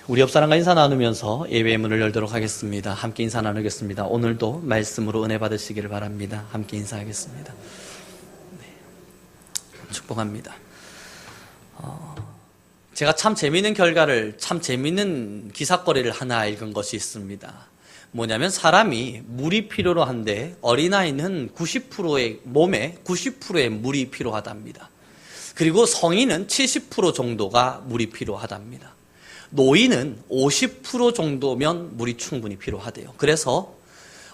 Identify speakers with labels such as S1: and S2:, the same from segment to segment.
S1: 우리 옆 사람과 인사 나누면서 예배의 문을 열도록 하겠습니다. 함께 인사 나누겠습니다. 오늘도 말씀으로 은혜 받으시기를 바랍니다. 함께 인사하겠습니다. 축복합니다. 제가 참 재미있는 결과를, 참 재미있는 기사거리를 하나 읽은 것이 있습니다. 뭐냐면 사람이 물이 필요로 한데 어린아이는 90%의 몸에 90%의 물이 필요하답니다. 그리고 성인은 70% 정도가 물이 필요하답니다. 노인은 50% 정도면 물이 충분히 필요하대요. 그래서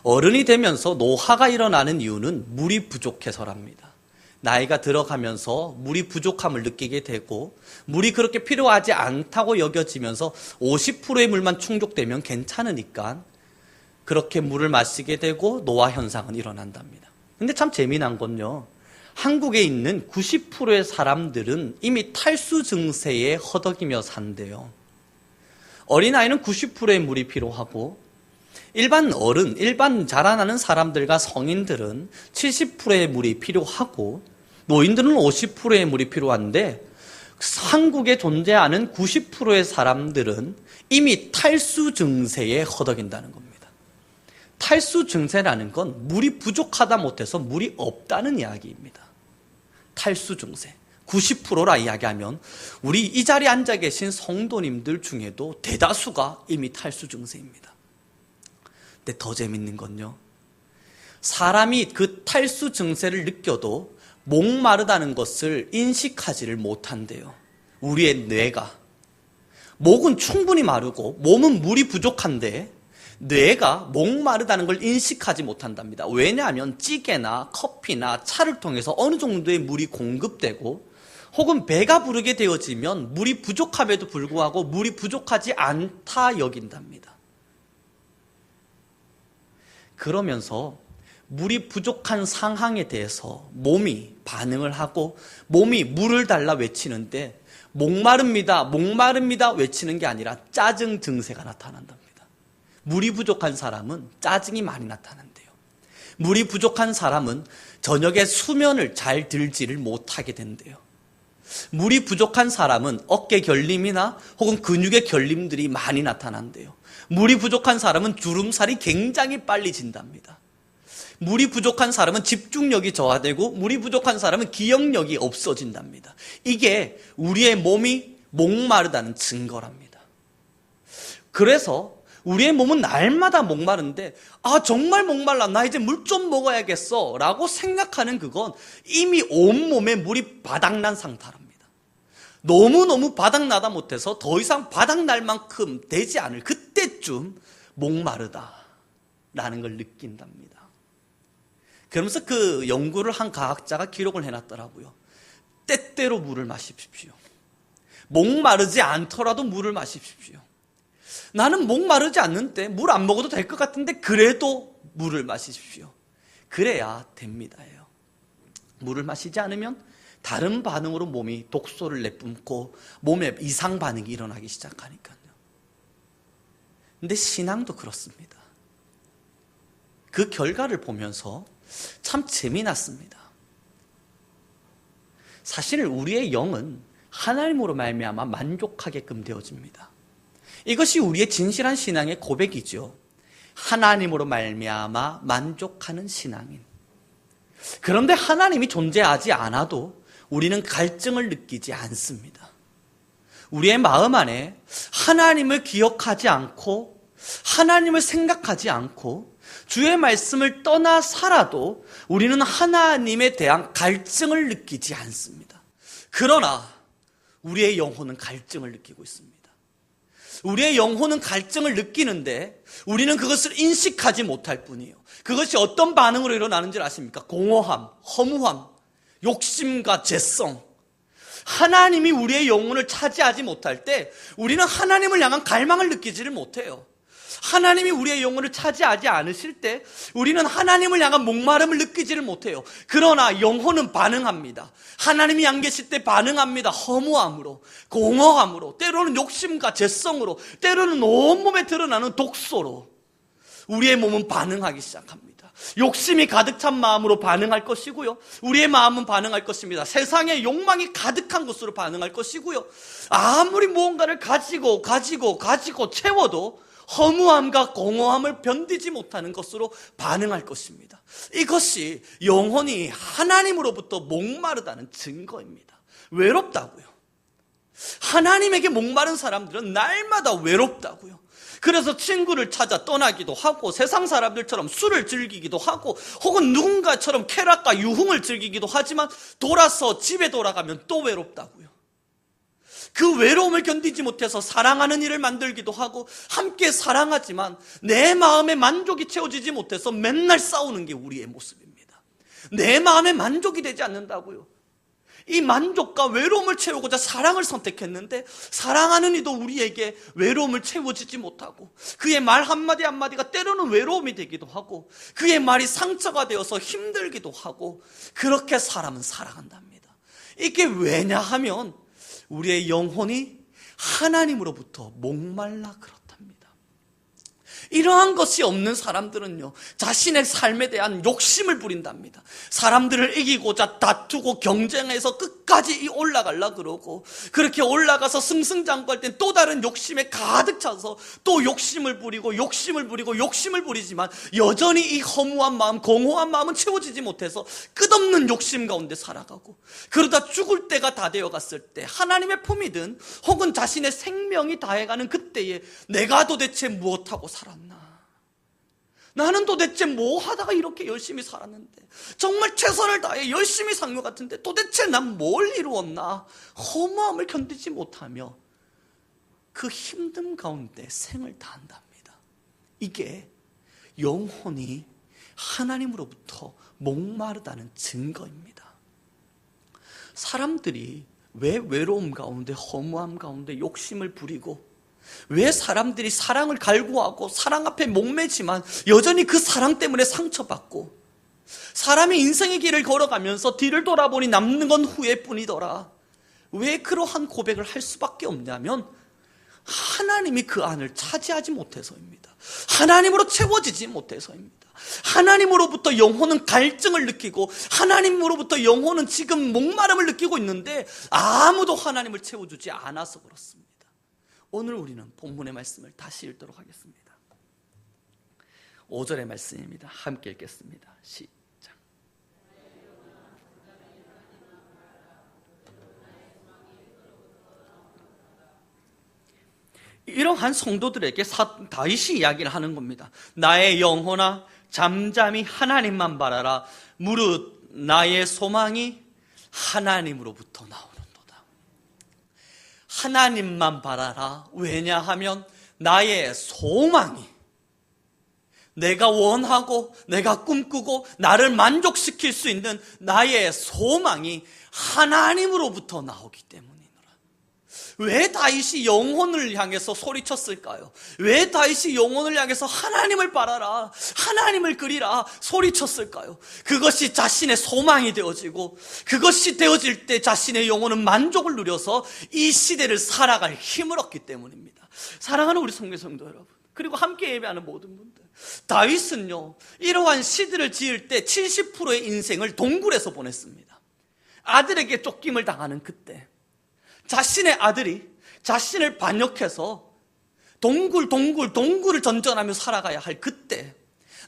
S1: 어른이 되면서 노화가 일어나는 이유는 물이 부족해서랍니다. 나이가 들어가면서 물이 부족함을 느끼게 되고 물이 그렇게 필요하지 않다고 여겨지면서 50%의 물만 충족되면 괜찮으니까 그렇게 물을 마시게 되고 노화 현상은 일어난답니다. 근데 참 재미난 건요, 한국에 있는 90%의 사람들은 이미 탈수 증세에 허덕이며 산대요. 어린아이는 90%의 물이 필요하고 일반 어른, 일반 자라나는 사람들과 성인들은 70%의 물이 필요하고 노인들은 50%의 물이 필요한데 한국에 존재하는 90%의 사람들은 이미 탈수 증세에 허덕인다는 겁니다. 탈수 증세라는 건 물이 부족하다 못해서 물이 없다는 이야기입니다. 탈수 증세. 90%라 이야기하면 우리 이 자리에 앉아 계신 성도님들 중에도 대다수가 이미 탈수 증세입니다. 근데 더 재밌는 건요, 사람이 그 탈수 증세를 느껴도 목마르다는 것을 인식하지를 못한대요. 우리의 뇌가. 목은 충분히 마르고 몸은 물이 부족한데 뇌가 목마르다는 걸 인식하지 못한답니다. 왜냐하면 찌개나 커피나 차를 통해서 어느 정도의 물이 공급되고 혹은 배가 부르게 되어지면 물이 부족함에도 불구하고 물이 부족하지 않다 여긴답니다. 그러면서 물이 부족한 상황에 대해서 몸이 반응을 하고 몸이 물을 달라 외치는데 목마릅니다, 목마릅니다 외치는 게 아니라 짜증 증세가 나타난답니다. 물이 부족한 사람은 짜증이 많이 나타난대요. 물이 부족한 사람은 저녁에 수면을 잘 들지를 못하게 된대요. 물이 부족한 사람은 어깨 결림이나 혹은 근육의 결림들이 많이 나타난대요. 물이 부족한 사람은 주름살이 굉장히 빨리 진답니다. 물이 부족한 사람은 집중력이 저하되고 물이 부족한 사람은 기억력이 없어진답니다. 이게 우리의 몸이 목마르다는 증거랍니다. 그래서 우리의 몸은 날마다 목마른데 정말 목말라, 나 이제 물 좀 먹어야겠어 라고 생각하는 그건 이미 온몸에 물이 바닥난 상태랍니다. 너무너무 바닥나다 못해서 더 이상 바닥날 만큼 되지 않을 그때쯤 목마르다라는 걸 느낀답니다. 그러면서 그 연구를 한 과학자가 기록을 해놨더라고요. 때때로 물을 마십시오. 목마르지 않더라도 물을 마십시오. 나는 목마르지 않는데 물 안 먹어도 될 것 같은데 그래도 물을 마십시오. 그래야 됩니다예요. 물을 마시지 않으면 다른 반응으로 몸이 독소를 내뿜고 몸에 이상 반응이 일어나기 시작하니까요. 근데 신앙도 그렇습니다. 그 결과를 보면서 참 재미났습니다. 사실 우리의 영은 하나님으로 말미암아 만족하게끔 되어집니다. 이것이 우리의 진실한 신앙의 고백이죠. 하나님으로 말미암아 만족하는 신앙인. 그런데 하나님이 존재하지 않아도 우리는 갈증을 느끼지 않습니다. 우리의 마음 안에 하나님을 기억하지 않고 하나님을 생각하지 않고 주의 말씀을 떠나 살아도 우리는 하나님에 대한 갈증을 느끼지 않습니다. 그러나 우리의 영혼은 갈증을 느끼고 있습니다. 우리의 영혼은 갈증을 느끼는데 우리는 그것을 인식하지 못할 뿐이에요. 그것이 어떤 반응으로 일어나는지 아십니까? 공허함, 허무함, 욕심과 죄성. 하나님이 우리의 영혼을 차지하지 못할 때 우리는 하나님을 향한 갈망을 느끼지를 못해요. 하나님이 우리의 영혼을 차지하지 않으실 때 우리는 하나님을 향한 목마름을 느끼지를 못해요. 그러나 영혼은 반응합니다. 하나님이 안 계실 때 반응합니다. 허무함으로, 공허함으로, 때로는 욕심과 죄성으로, 때로는 온몸에 드러나는 독소로. 우리의 몸은 반응하기 시작합니다. 욕심이 가득 찬 마음으로 반응할 것이고요. 우리의 마음은 반응할 것입니다. 세상에 욕망이 가득한 것으로 반응할 것이고요. 아무리 무언가를 가지고 채워도 허무함과 공허함을 견디지 못하는 것으로 반응할 것입니다. 이것이 영혼이 하나님으로부터 목마르다는 증거입니다. 외롭다고요. 하나님에게 목마른 사람들은 날마다 외롭다고요. 그래서 친구를 찾아 떠나기도 하고 세상 사람들처럼 술을 즐기기도 하고 혹은 누군가처럼 쾌락과 유흥을 즐기기도 하지만 돌아서 집에 돌아가면 또 외롭다고요. 그 외로움을 견디지 못해서 사랑하는 일을 만들기도 하고 함께 사랑하지만 내 마음의 만족이 채워지지 못해서 맨날 싸우는 게 우리의 모습입니다. 내 마음에 만족이 되지 않는다고요. 이 만족과 외로움을 채우고자 사랑을 선택했는데 사랑하는 이도 우리에게 외로움을 채워지지 못하고 그의 말 한마디 한마디가 때로는 외로움이 되기도 하고 그의 말이 상처가 되어서 힘들기도 하고 그렇게 사람은 살아간답니다. 이게 왜냐 하면 우리의 영혼이 하나님으로부터 목말라 그렇답니다. 이러한 것이 없는 사람들은요, 자신의 삶에 대한 욕심을 부린답니다. 사람들을 이기고자 다투고 경쟁해서 끝까지 올라가려 그러고, 그렇게 올라가서 승승장구할 땐 또 다른 욕심에 가득 차서 또 욕심을 부리고 욕심을 부리지만 여전히 이 허무한 마음, 공허한 마음은 채워지지 못해서 끝없는 욕심 가운데 살아가고, 그러다 죽을 때가 다 되어갔을 때 하나님의 품이든 혹은 자신의 생명이 다해가는 그때에 내가 도대체 무엇하고 살았나? 나는 도대체 뭐 하다가 이렇게 열심히 살았는데, 정말 최선을 다해 열심히 산 것 같은데 도대체 난 뭘 이루었나? 허무함을 견디지 못하며 그 힘듦 가운데 생을 다한답니다. 이게 영혼이 하나님으로부터 목마르다는 증거입니다. 사람들이 왜 외로움 가운데, 허무함 가운데 욕심을 부리고, 왜 사람들이 사랑을 갈구하고 사랑 앞에 목매지만 여전히 그 사랑 때문에 상처받고, 사람이 인생의 길을 걸어가면서 뒤를 돌아보니 남는 건 후회뿐이더라, 왜 그러한 고백을 할 수밖에 없냐면 하나님이 그 안을 차지하지 못해서입니다. 하나님으로 채워지지 못해서입니다. 하나님으로부터 영혼은 갈증을 느끼고 하나님으로부터 영혼은 지금 목마름을 느끼고 있는데 아무도 하나님을 채워주지 않아서 그렇습니다. 오늘 우리는 본문의 말씀을 다시 읽도록 하겠습니다. 5절의 말씀입니다. 함께 읽겠습니다. 시작. 이러한 성도들에게 다윗이 이야기를 하는 겁니다. 나의 영혼아, 잠잠히 하나님만 바라라. 무릇 나의 소망이 하나님으로부터 나오는도다. 하나님만 바라라. 왜냐하면 나의 소망이, 내가 원하고 내가 꿈꾸고 나를 만족시킬 수 있는 나의 소망이 하나님으로부터 나오기 때문이노라. 왜 다윗이 영혼을 향해서 소리쳤을까요? 왜 다윗이 영혼을 향해서 하나님을 바라라, 하나님을 그리라 소리쳤을까요? 그것이 자신의 소망이 되어지고, 그것이 되어질 때 자신의 영혼은 만족을 누려서 이 시대를 살아갈 힘을 얻기 때문입니다. 사랑하는 우리 성도 여러분, 그리고 함께 예배하는 모든 분들, 다윗은요, 이러한 시대를 지을 때 70%의 인생을 동굴에서 보냈습니다. 아들에게 쫓김을 당하는 그때, 자신의 아들이 자신을 반역해서 동굴을 전전하며 살아가야 할 그때,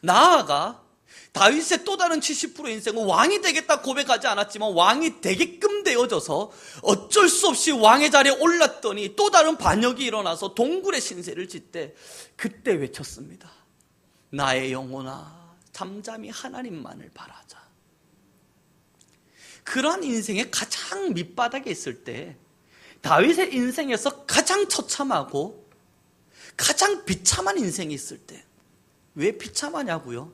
S1: 나아가 다윗의 또 다른 70%의 인생은 왕이 되겠다 고백하지 않았지만 왕이 되게끔 되어져서 어쩔 수 없이 왕의 자리에 올랐더니 또 다른 반역이 일어나서 동굴의 신세를 짓때 그때 외쳤습니다. 나의 영혼아, 잠잠히 하나님만을 바라자. 그러한 인생의 가장 밑바닥에 있을 때, 다윗의 인생에서 가장 처참하고 가장 비참한 인생이 있을 때, 왜 비참하냐고요?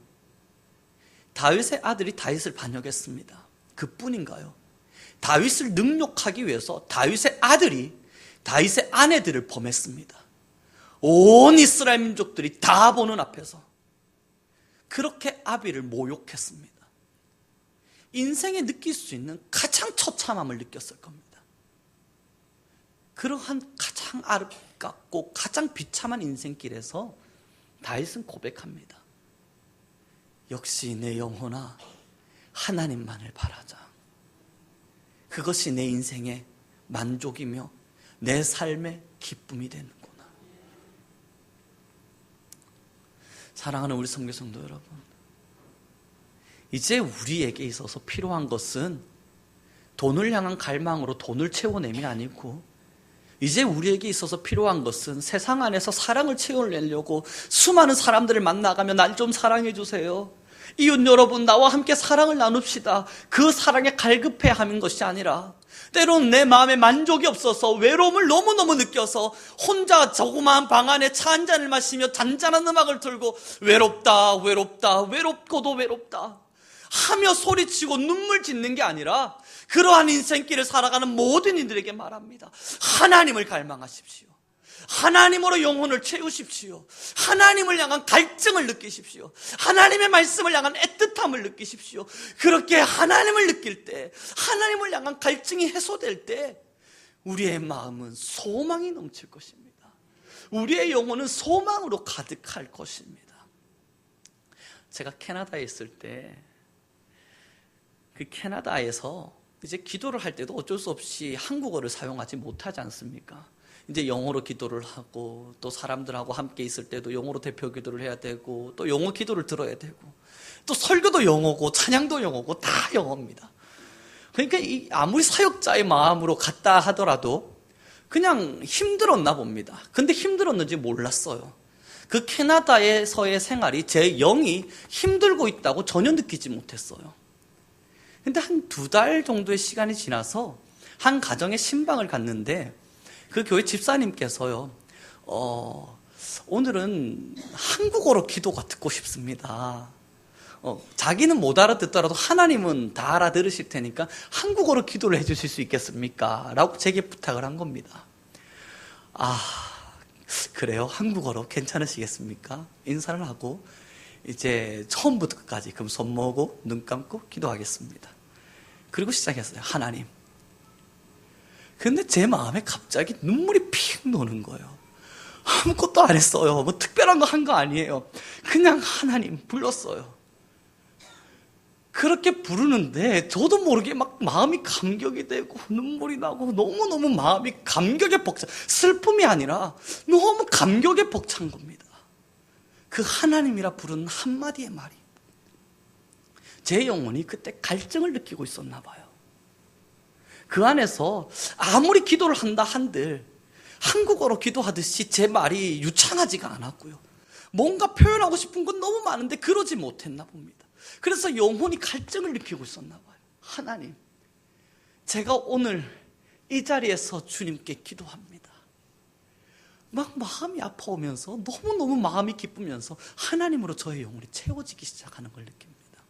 S1: 다윗의 아들이 다윗을 반역했습니다. 그뿐인가요? 다윗을 능욕하기 위해서 다윗의 아들이 다윗의 아내들을 범했습니다. 온 이스라엘 민족들이 다 보는 앞에서 그렇게 아비를 모욕했습니다. 인생에 느낄 수 있는 가장 처참함을 느꼈을 겁니다. 그러한 가장 아름답고 가장 비참한 인생길에서 다윗은 고백합니다. 역시 내 영혼아, 하나님만을 바라자. 그것이 내 인생의 만족이며 내 삶의 기쁨이 되는구나. 사랑하는 우리 선교 성도 여러분, 이제 우리에게 있어서 필요한 것은 돈을 향한 갈망으로 돈을 채워냄이 아니고, 이제 우리에게 있어서 필요한 것은 세상 안에서 사랑을 채워내려고 수많은 사람들을 만나가며 날 좀 사랑해 주세요, 이웃 여러분 나와 함께 사랑을 나눕시다, 그 사랑에 갈급해하는 것이 아니라, 때로는 내 마음에 만족이 없어서 외로움을 너무너무 느껴서 혼자 조그마한 방 안에 차 한 잔을 마시며 잔잔한 음악을 틀고 외롭다 외롭다 외롭고도 외롭다 하며 소리치고 눈물 짓는 게 아니라, 그러한 인생길을 살아가는 모든 이들에게 말합니다. 하나님을 갈망하십시오. 하나님으로 영혼을 채우십시오. 하나님을 향한 갈증을 느끼십시오. 하나님의 말씀을 향한 애틋함을 느끼십시오. 그렇게 하나님을 느낄 때, 하나님을 향한 갈증이 해소될 때 우리의 마음은 소망이 넘칠 것입니다. 우리의 영혼은 소망으로 가득할 것입니다. 제가 캐나다에 있을 때, 그 캐나다에서 이제 기도를 할 때도 어쩔 수 없이 한국어를 사용하지 못하지 않습니까? 이제 영어로 기도를 하고, 또 사람들하고 함께 있을 때도 영어로 대표 기도를 해야 되고, 또 영어 기도를 들어야 되고, 또 설교도 영어고 찬양도 영어고 다 영어입니다. 그러니까 아무리 사역자의 마음으로 갔다 하더라도 그냥 힘들었나 봅니다. 근데 힘들었는지 몰랐어요. 그 캐나다에서의 생활이 제 영이 힘들고 있다고 전혀 느끼지 못했어요. 근데 한 2달 정도의 시간이 지나서 한 가정에 신방을 갔는데, 그 교회 집사님께서요, 오늘은 한국어로 기도가 듣고 싶습니다. 자기는 못 알아듣더라도 하나님은 다 알아들으실 테니까 한국어로 기도를 해주실 수 있겠습니까? 라고 제게 부탁을 한 겁니다. 아, 그래요? 한국어로 괜찮으시겠습니까? 인사를 하고 이제 처음부터 끝까지 그럼 손 모으고 눈 감고 기도하겠습니다. 그리고 시작했어요. 하나님. 근데 제 마음에 갑자기 눈물이 픽 도는 거예요. 아무것도 안 했어요. 뭐 특별한 거 한 거 아니에요. 그냥 하나님 불렀어요. 그렇게 부르는데 저도 모르게 막 마음이 감격이 되고 눈물이 나고 너무너무 마음이 감격에 벅찬, 슬픔이 아니라 너무 감격에 벅찬 겁니다. 그 하나님이라 부르는 한마디의 말이 제 영혼이 그때 갈증을 느끼고 있었나 봐요. 그 안에서 아무리 기도를 한다 한들 한국어로 기도하듯이 제 말이 유창하지가 않았고요. 뭔가 표현하고 싶은 건 너무 많은데 그러지 못했나 봅니다. 그래서 영혼이 갈증을 느끼고 있었나 봐요. 하나님, 제가 오늘 이 자리에서 주님께 기도합니다. 막 마음이 아파오면서 너무너무 마음이 기쁘면서 하나님으로 저의 영혼이 채워지기 시작하는 걸 느낍니다.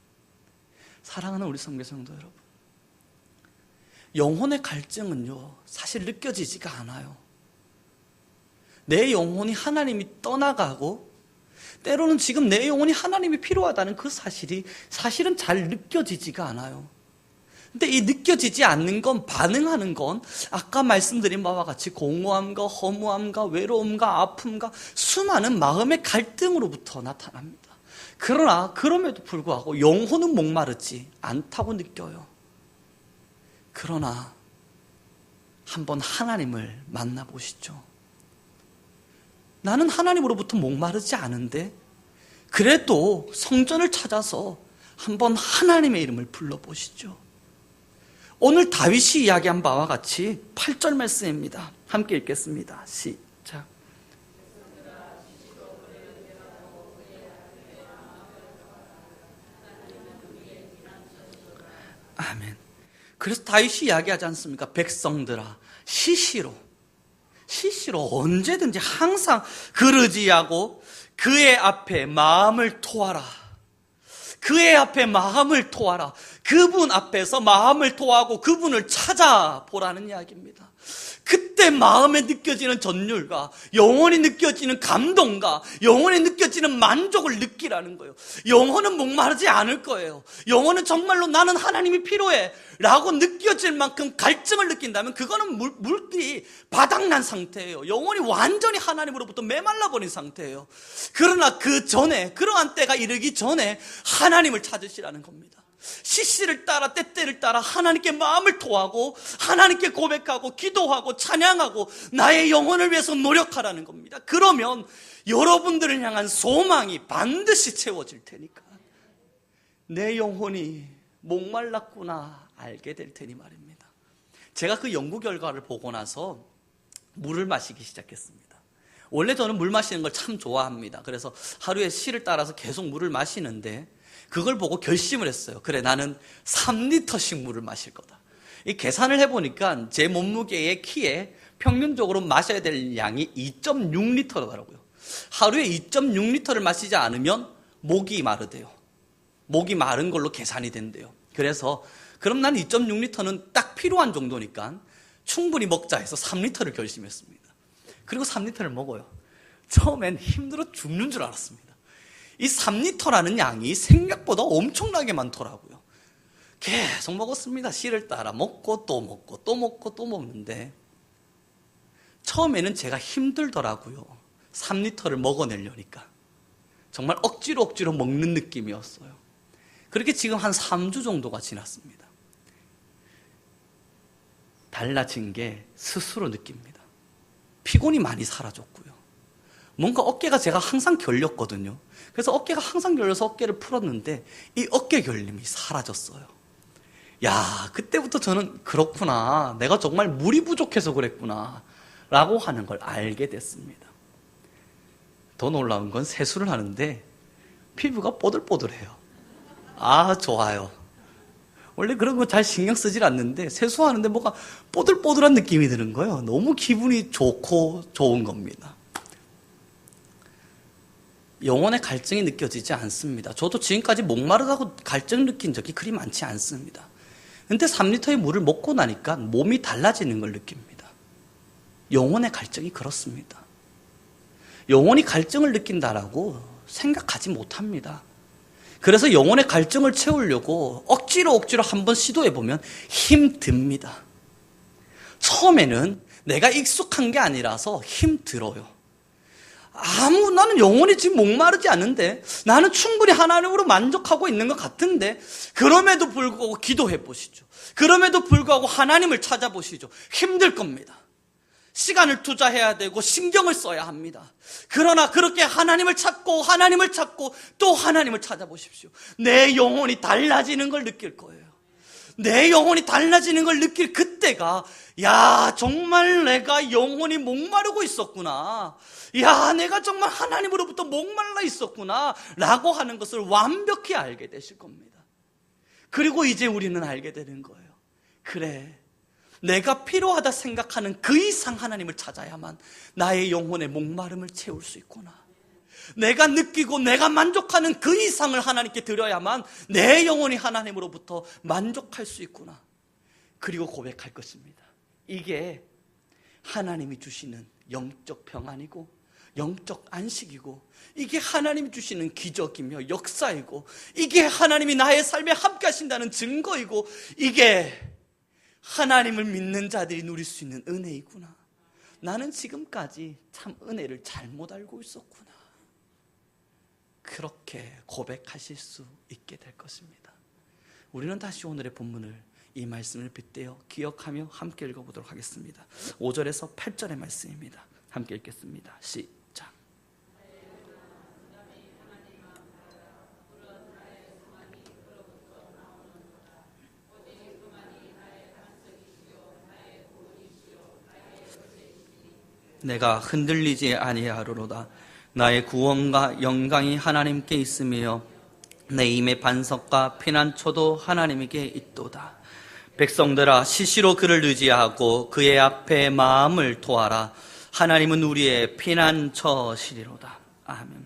S1: 사랑하는 우리 선교 성도 여러분, 영혼의 갈증은요 사실 느껴지지가 않아요. 내 영혼이 하나님이 떠나가고 때로는 지금 내 영혼이 하나님이 필요하다는 그 사실이 사실은 잘 느껴지지가 않아요. 근데 이 느껴지지 않는 건, 반응하는 건 아까 말씀드린 바와 같이 공허함과 허무함과 외로움과 아픔과 수많은 마음의 갈등으로부터 나타납니다. 그러나 그럼에도 불구하고 영혼은 목마르지 않다고 느껴요. 그러나 한번 하나님을 만나보시죠. 나는 하나님으로부터 목마르지 않은데 그래도 성전을 찾아서 한번 하나님의 이름을 불러보시죠. 오늘 다윗이 이야기한 바와 같이 8절 말씀입니다. 함께 읽겠습니다. 시작. 아멘. 그래서 다윗이 이야기하지 않습니까? 백성들아, 시시로 언제든지 항상 그르지하고 그의 앞에 마음을 토하라. 그의 앞에 마음을 토하라. 그분 앞에서 마음을 토하고 그분을 찾아보라는 이야기입니다. 그때 마음에 느껴지는 전율과 영혼이 느껴지는 감동과 영혼이 느껴지는 만족을 느끼라는 거예요. 영혼은 목마르지 않을 거예요. 영혼은 정말로 나는 하나님이 필요해 라고 느껴질 만큼 갈증을 느낀다면 그거는 물기 바닥난 상태예요. 영혼이 완전히 하나님으로부터 메말라버린 상태예요. 그러나 그 전에, 그러한 때가 이르기 전에 하나님을 찾으시라는 겁니다. 시시를 따라 때때를 따라 하나님께 마음을 토하고 하나님께 고백하고 기도하고 찬양하고 나의 영혼을 위해서 노력하라는 겁니다. 그러면 여러분들을 향한 소망이 반드시 채워질 테니까 내 영혼이 목말랐구나 알게 될 테니 말입니다. 제가 그 연구 결과를 보고 나서 물을 마시기 시작했습니다. 원래 저는 물 마시는 걸 참 좋아합니다. 그래서 하루에 시를 따라서 계속 물을 마시는데 그걸 보고 결심을 했어요. 그래, 나는 3리터씩 물을 마실 거다. 이 계산을 해보니까 제 몸무게의 키에 평균적으로 마셔야 될 양이 2.6리터더라고요. 하루에 2.6리터를 마시지 않으면 목이 마르대요. 목이 마른 걸로 계산이 된대요. 그래서 그럼 난 2.6리터는 딱 필요한 정도니까 충분히 먹자 해서 3리터를 결심했습니다. 그리고 3리터를 먹어요. 처음엔 힘들어 죽는 줄 알았습니다. 이 3리터라는 양이 생각보다 엄청나게 많더라고요. 계속 먹었습니다. 시를 따라 먹고 또 먹고 또 먹고 또 먹는데 처음에는 제가 힘들더라고요. 3리터를 먹어내려니까 정말 억지로 먹는 느낌이었어요. 그렇게 지금 한 3주 정도가 지났습니다. 달라진 게 스스로 느낍니다. 피곤이 많이 사라졌고요. 뭔가 어깨가 제가 항상 결렸거든요. 그래서 어깨가 항상 결려서 어깨를 풀었는데 이 어깨 결림이 사라졌어요. 야, 그때부터 저는 그렇구나. 내가 정말 물이 부족해서 그랬구나 라고 하는 걸 알게 됐습니다. 더 놀라운 건 세수를 하는데 피부가 뽀들뽀들해요. 아, 좋아요. 원래 그런 거 잘 신경 쓰질 않는데 세수하는데 뭔가 뽀들뽀들한 느낌이 드는 거예요. 너무 기분이 좋고 좋은 겁니다. 영혼의 갈증이 느껴지지 않습니다. 저도 지금까지 목마르다고 갈증 느낀 적이 그리 많지 않습니다. 근데 3리터의 물을 먹고 나니까 몸이 달라지는 걸 느낍니다. 영혼의 갈증이 그렇습니다. 영혼이 갈증을 느낀다라고 생각하지 못합니다. 그래서 영혼의 갈증을 채우려고 억지로 한번 시도해보면 힘듭니다. 처음에는 내가 익숙한 게 아니라서 힘들어요. 나는 영혼이 지금 목마르지 않은데 나는 충분히 하나님으로 만족하고 있는 것 같은데 그럼에도 불구하고 기도해 보시죠. 그럼에도 불구하고 하나님을 찾아보시죠. 힘들 겁니다. 시간을 투자해야 되고 신경을 써야 합니다. 그러나 그렇게 하나님을 찾고 또 하나님을 찾아보십시오. 내 영혼이 달라지는 걸 느낄 거예요. 내 영혼이 달라지는 걸 느낄 그때가 야, 정말 내가 영혼이 목마르고 있었구나. 야, 내가 정말 하나님으로부터 목말라 있었구나 라고 하는 것을 완벽히 알게 되실 겁니다. 그리고 이제 우리는 알게 되는 거예요. 그래, 내가 필요하다 생각하는 그 이상 하나님을 찾아야만 나의 영혼의 목마름을 채울 수 있구나. 내가 느끼고 내가 만족하는 그 이상을 하나님께 드려야만 내 영혼이 하나님으로부터 만족할 수 있구나. 그리고 고백할 것입니다. 이게 하나님이 주시는 영적 평안이고 영적 안식이고 이게 하나님이 주시는 기적이며 역사이고 이게 하나님이 나의 삶에 함께 하신다는 증거이고 이게 하나님을 믿는 자들이 누릴 수 있는 은혜이구나. 나는 지금까지 참 은혜를 잘못 알고 있었구나. 그렇게 고백하실 수 있게 될 것입니다. 우리는 다시 오늘의 본문을 이 말씀을 빗대어 기억하며 함께 읽어보도록 하겠습니다. 5절에서 8절의 말씀입니다. 함께 읽겠습니다. 시작. 내가 흔들리지 아니하리로다. 나의 구원과 영광이 하나님께 있으며 내 힘의 반석과 피난처도 하나님에게 있도다. 백성들아, 시시로 그를 의지하고 그의 앞에 마음을 토하라. 하나님은 우리의 피난처시리로다. 아멘.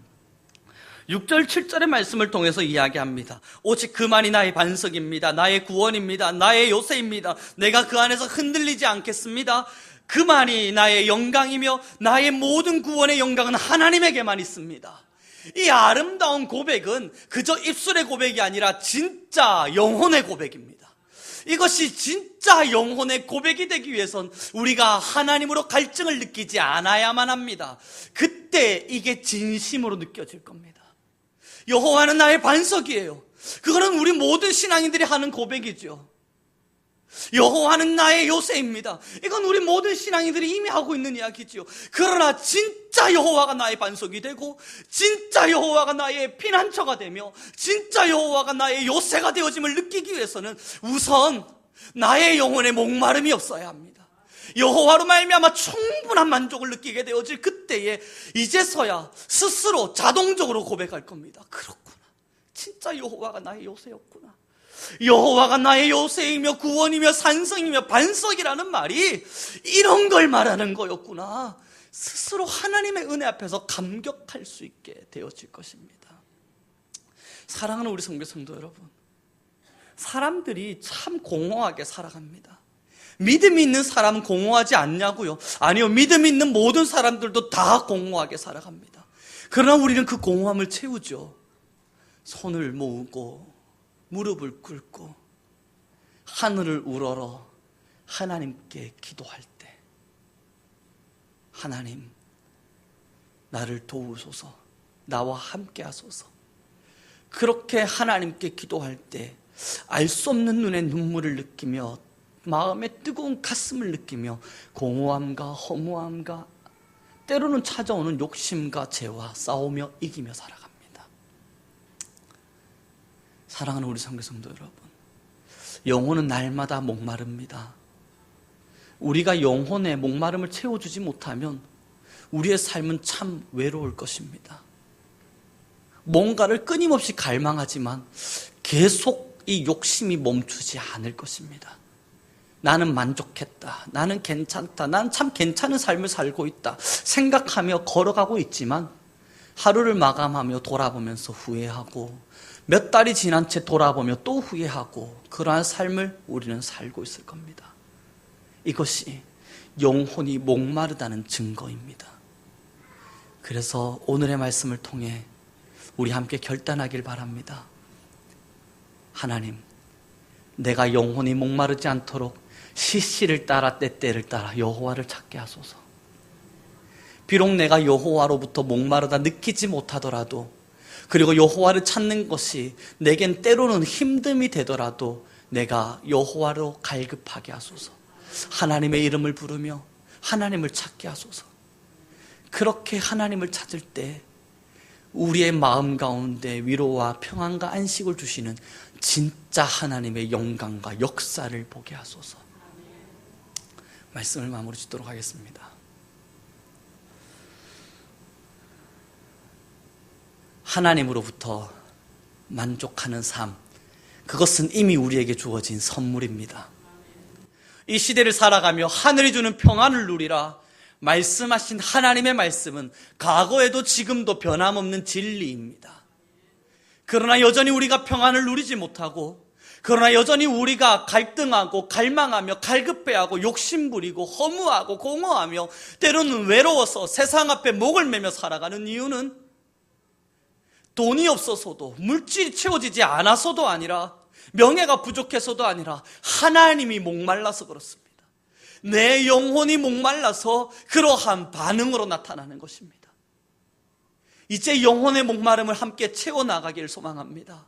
S1: 6절, 7절의 말씀을 통해서 이야기합니다. 오직 그만이 나의 반석입니다. 나의 구원입니다. 나의 요새입니다. 내가 그 안에서 흔들리지 않겠습니다. 그만이 나의 영광이며 나의 모든 구원의 영광은 하나님에게만 있습니다. 이 아름다운 고백은 그저 입술의 고백이 아니라 진짜 영혼의 고백입니다. 이것이 진짜 영혼의 고백이 되기 위해선 우리가 하나님으로 갈증을 느끼지 않아야만 합니다. 그때 이게 진심으로 느껴질 겁니다. 여호와는 나의 반석이에요. 그거는 우리 모든 신앙인들이 하는 고백이죠. 여호와는 나의 요새입니다. 이건 우리 모든 신앙인들이 이미 하고 있는 이야기지요. 그러나 진짜 여호와가 나의 반석이 되고, 진짜 여호와가 나의 피난처가 되며, 진짜 여호와가 나의 요새가 되어짐을 느끼기 위해서는 우선 나의 영혼에 목마름이 없어야 합니다. 여호와로 말미암아 충분한 만족을 느끼게 되어질 그때에 이제서야 스스로 자동적으로 고백할 겁니다. 그렇구나, 진짜 여호와가 나의 요새였구나. 여호와가 나의 요새이며 구원이며 산성이며 반석이라는 말이 이런 걸 말하는 거였구나. 스스로 하나님의 은혜 앞에서 감격할 수 있게 되어질 것입니다. 사랑하는 우리 성교 성도 여러분, 사람들이 참 공허하게 살아갑니다. 믿음이 있는 사람은 공허하지 않냐고요? 아니요, 믿음이 있는 모든 사람들도 다 공허하게 살아갑니다. 그러나 우리는 그 공허함을 채우죠. 손을 모으고 무릎을 꿇고 하늘을 우러러 하나님께 기도할 때, 하나님, 나를 도우소서, 나와 함께 하소서. 그렇게 하나님께 기도할 때 알 수 없는 눈에 눈물을 느끼며 마음에 뜨거운 가슴을 느끼며 공허함과 허무함과 때로는 찾아오는 욕심과 죄와 싸우며 이기며 살아갑니다. 사랑하는 우리 성교성도 여러분, 영혼은 날마다 목마릅니다. 우리가 영혼의 목마름을 채워주지 못하면 우리의 삶은 참 외로울 것입니다. 뭔가를 끊임없이 갈망하지만 계속 이 욕심이 멈추지 않을 것입니다. 나는 만족했다, 나는 괜찮다, 난 참 괜찮은 삶을 살고 있다 생각하며 걸어가고 있지만 하루를 마감하며 돌아보면서 후회하고 몇 달이 지난 채 돌아보며 또 후회하고, 그러한 삶을 우리는 살고 있을 겁니다. 이것이 영혼이 목마르다는 증거입니다. 그래서 오늘의 말씀을 통해 우리 함께 결단하길 바랍니다. 하나님, 내가 영혼이 목마르지 않도록 시시를 따라 때때를 따라 여호와를 찾게 하소서. 비록 내가 여호와로부터 목마르다 느끼지 못하더라도, 그리고 여호와를 찾는 것이 내겐 때로는 힘듦이 되더라도 내가 여호와로 갈급하게 하소서. 하나님의 이름을 부르며 하나님을 찾게 하소서. 그렇게 하나님을 찾을 때 우리의 마음 가운데 위로와 평안과 안식을 주시는 진짜 하나님의 영광과 역사를 보게 하소서. 말씀을 마무리 짓도록 하겠습니다. 하나님으로부터 만족하는 삶, 그것은 이미 우리에게 주어진 선물입니다. 이 시대를 살아가며 하늘이 주는 평안을 누리라 말씀하신 하나님의 말씀은 과거에도 지금도 변함없는 진리입니다. 그러나 여전히 우리가 평안을 누리지 못하고, 그러나 여전히 우리가 갈등하고 갈망하며 갈급해하고 욕심부리고 허무하고 공허하며 때로는 외로워서 세상 앞에 목을 매며 살아가는 이유는 돈이 없어서도, 물질이 채워지지 않아서도 아니라, 명예가 부족해서도 아니라 하나님이 목말라서 그렇습니다. 내 영혼이 목말라서 그러한 반응으로 나타나는 것입니다. 이제 영혼의 목마름을 함께 채워나가기를 소망합니다.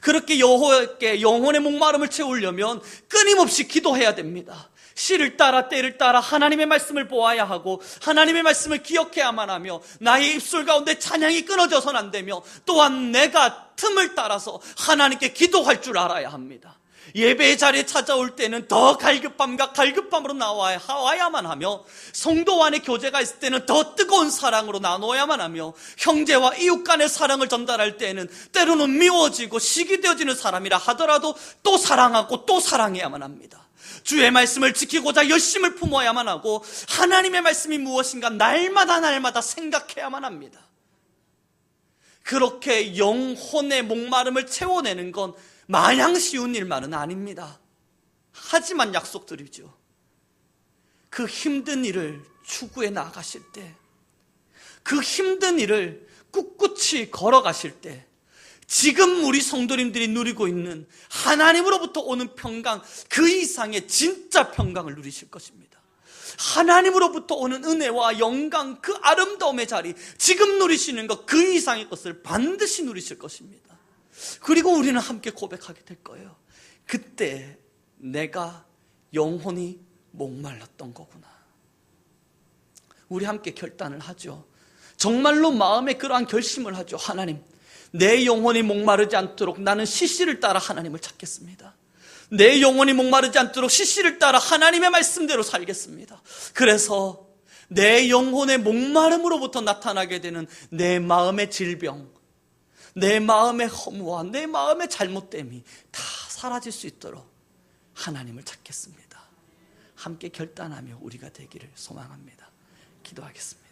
S1: 그렇게 여호와께 영혼의 목마름을 채우려면 끊임없이 기도해야 됩니다. 시를 따라 때를 따라 하나님의 말씀을 보아야 하고, 하나님의 말씀을 기억해야만 하며, 나의 입술 가운데 찬양이 끊어져서는 안 되며, 또한 내가 틈을 따라서 하나님께 기도할 줄 알아야 합니다. 예배의 자리에 찾아올 때는 더 갈급함과 갈급함으로 나와야만 하며, 성도 안에 교제가 있을 때는 더 뜨거운 사랑으로 나누어야만 하며, 형제와 이웃 간의 사랑을 전달할 때는 때로는 미워지고 시기되어지는 사람이라 하더라도 또 사랑하고 또 사랑해야만 합니다. 주의 말씀을 지키고자 열심을 품어야만 하고, 하나님의 말씀이 무엇인가 날마다 생각해야만 합니다. 그렇게 영혼의 목마름을 채워내는 건 마냥 쉬운 일만은 아닙니다. 하지만 약속드리죠. 그 힘든 일을 추구해 나가실 때, 그 힘든 일을 꿋꿋이 걸어가실 때, 지금 우리 성도님들이 누리고 있는 하나님으로부터 오는 평강, 그 이상의 진짜 평강을 누리실 것입니다. 하나님으로부터 오는 은혜와 영광, 그 아름다움의 자리, 지금 누리시는 것, 그 이상의 것을 반드시 누리실 것입니다. 그리고 우리는 함께 고백하게 될 거예요. 그때 내가 영혼이 목말랐던 거구나. 우리 함께 결단을 하죠. 정말로 마음에 그러한 결심을 하죠. 하나님, 내 영혼이 목마르지 않도록 나는 시시를 따라 하나님을 찾겠습니다. 내 영혼이 목마르지 않도록 시시를 따라 하나님의 말씀대로 살겠습니다. 그래서 내 영혼의 목마름으로부터 나타나게 되는 내 마음의 질병, 내 마음의 허무와 내 마음의 잘못됨이 다 사라질 수 있도록 하나님을 찾겠습니다. 함께 결단하며 우리가 되기를 소망합니다. 기도하겠습니다.